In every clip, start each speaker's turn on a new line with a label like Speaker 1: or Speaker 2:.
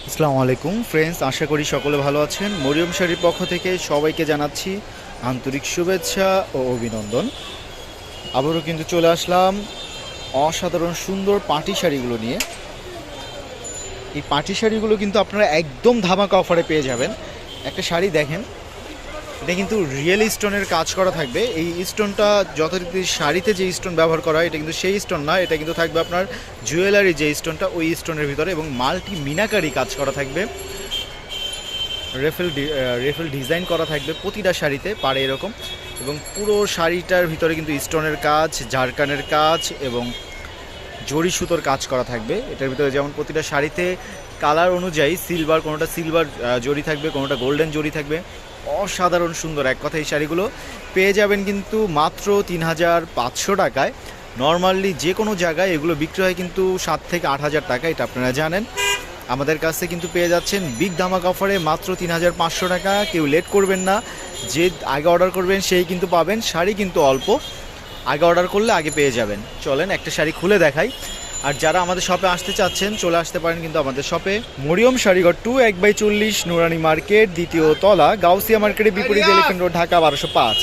Speaker 1: আসসালামু আলাইকুম ফ্রেন্ডস, আশা করি সকলে ভালো আছেন। মরিয়ম শাড়ির পক্ষ থেকে সবাইকে জানাচ্ছি আন্তরিক শুভেচ্ছা ও অভিনন্দন। আবারও কিন্তু চলে আসলাম অসাধারণ সুন্দর পাটি শাড়িগুলো নিয়ে। এই পাটি শাড়িগুলো কিন্তু আপনারা একদম ধামাকা অফারে পেয়ে যাবেন। একটা শাড়ি দেখেন, এটা কিন্তু রিয়েল স্টোনের কাজ করা থাকবে। এই স্টোনটা যথারীতি শাড়িতে যে স্টোন ব্যবহার করা হয় এটা কিন্তু সেই স্টোন না, এটা কিন্তু থাকবে আপনার জুয়েলারি যে স্টোনটা ওই স্টোনের ভিতরে, এবং মাল্টি মিনাকারি কাজ করা থাকবে। রেফেল ডিজাইন করা থাকবে প্রতিটা শাড়িতে পারে এরকম, এবং পুরো শাড়িটার ভিতরে কিন্তু স্টোনের কাজ, জারকানের কাজ এবং জরি সুতোর কাজ করা থাকবে। এটার ভিতরে যেমন প্রতিটা শাড়িতে কালার অনুযায়ী সিলভার, কোনোটা সিলভার জরি থাকবে, কোনোটা গোল্ডেন জরি থাকবে। অসাধারণ সুন্দর, এক কথা এই শাড়িগুলো পেয়ে যাবেন কিন্তু মাত্র ৩,৫০০ টাকায়। নর্মালি যে কোনো জায়গায় এগুলো বিক্রি হয় কিন্তু ৭ থেকে ৮,০০০ টাকা, এটা আপনারা জানেন। আমাদের কাছে কিন্তু পেয়ে যাচ্ছেন বিগ ধামাকা অফারে মাত্র ৩,৫০০ টাকা। কেউ লেট করবেন না, যে আগে অর্ডার করবেন সেই কিন্তু পাবেন। শাড়ি কিন্তু অল্প, আগে অর্ডার করলে আগে পেয়ে যাবেন। চলেন একটা শাড়ি খুলে দেখাই। আর যারা আমাদের শপে আসতে চাচ্ছেন চলে আসতে পারেন কিন্তু আমাদের শপে। মরিয়ম শাড়িঘর 2 1/40 নুরানি মার্কেট, দ্বিতীয় তলা, গাউসিয়া মার্কেটের বিপরীত, এলিফ্যান্ট রোড, ঢাকা ১২০৫।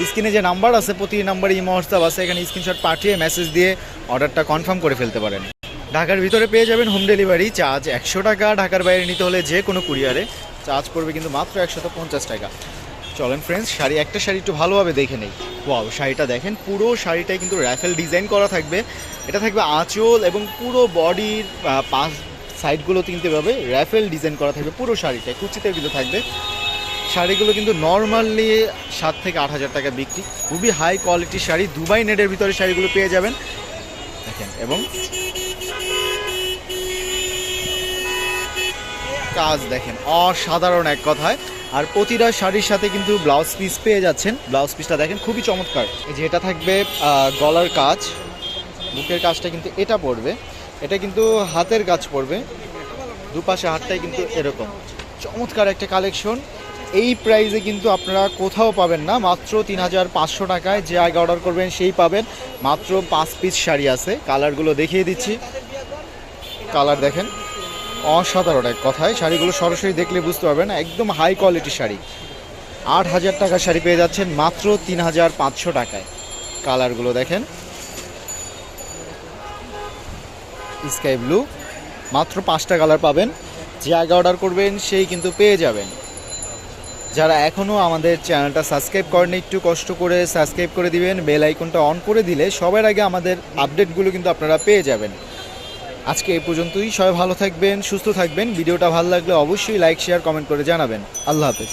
Speaker 1: স্ক্রিনে যে নাম্বার আছে প্রতি নাম্বারে ইমো হোয়াটসঅ্যাপ আছে, এখানে স্ক্রিনশট পাঠিয়ে মেসেজ দিয়ে অর্ডারটা কনফার্ম করে ফেলতে পারেন। ঢাকার ভিতরে পেয়ে যাবেন হোম ডেলিভারি, চার্জ ১০০ টাকা। ঢাকার বাইরে নিতে হলে যে কোনো কুরিয়ারে চার্জ পড়বে কিন্তু মাত্র ১৫০ টাকা। চলেন ফ্রেন্ডস, একটা শাড়ি একটু ভালোভাবে দেখে নেই। ওয়াও, শাড়িটা দেখেন, পুরো শাড়িটাই কিন্তু র্যাফেল ডিজাইন করা থাকবে। এটা থাকবে আঁচল এবং পুরো বডির পাঁচ সাইডগুলোতে কিন্তু এভাবে র্যাফেল ডিজাইন করা থাকবে। পুরো শাড়িটায় কুচিতে কিন্তু থাকবে। শাড়িগুলো কিন্তু নর্মালি ৭ থেকে ৮,০০০ টাকা বিক্রি। খুবই হাই কোয়ালিটির শাড়ি, দুবাই নেটের ভিতরে শাড়িগুলো পেয়ে যাবেন দেখেন। এবং কাজ দেখেন, অসাধারণ এক কথায়। আর প্রতিটা শাড়ির সাথে কিন্তু ব্লাউজ পিস পেয়ে যাচ্ছেন। ব্লাউজ পিসটা দেখেন খুবই চমৎকার। এই যে এটা থাকবে গলার কাজ, বুকের কাজটা কিন্তু এটা পড়বে, এটা কিন্তু হাতের কাজ পড়বে, দুপাশে হাতটাই কিন্তু এরকম চমৎকার একটা কালেকশন। এই প্রাইসে কিন্তু আপনারা কোথাও পাবেন না, মাত্র ৩,৫০০ টাকায়। যে আগে অর্ডার করবেন সেই পাবেন। মাত্র ৫ পিস শাড়ি আছে, কালারগুলো দেখিয়ে দিচ্ছি। কালার দেখেন, অসাধারণ এক কথায়। শাড়িগুলো সরাসরি দেখলে বুঝতে পারবেন একদম হাই কোয়ালিটির শাড়ি। ৮,০০০ টাকার শাড়ি পেয়ে যাচ্ছেন মাত্র ৩,৫০০ টাকায়। কালারগুলো দেখেন, স্কাই ব্লু, মাত্র 5টা কালার পাবেন। যে আগে অর্ডার করবেন সেই কিন্তু পেয়ে যাবেন। যারা এখনও আমাদের চ্যানেলটা সাবস্ক্রাইব করেন, একটু কষ্ট করে সাবস্ক্রাইব করে দিবেন। বেল আইকনটা অন করে দিলে সবার আগে আমাদের আপডেটগুলো কিন্তু আপনারা পেয়ে যাবেন। আজকে এই পর্যন্তই। সবাই ভালো থাকবেন, সুস্থ থাকবেন। ভিডিওটা ভালো লাগলে অবশ্যই লাইক, শেয়ার, কমেন্ট করে জানাবেন। আল্লাহ হাফেজ।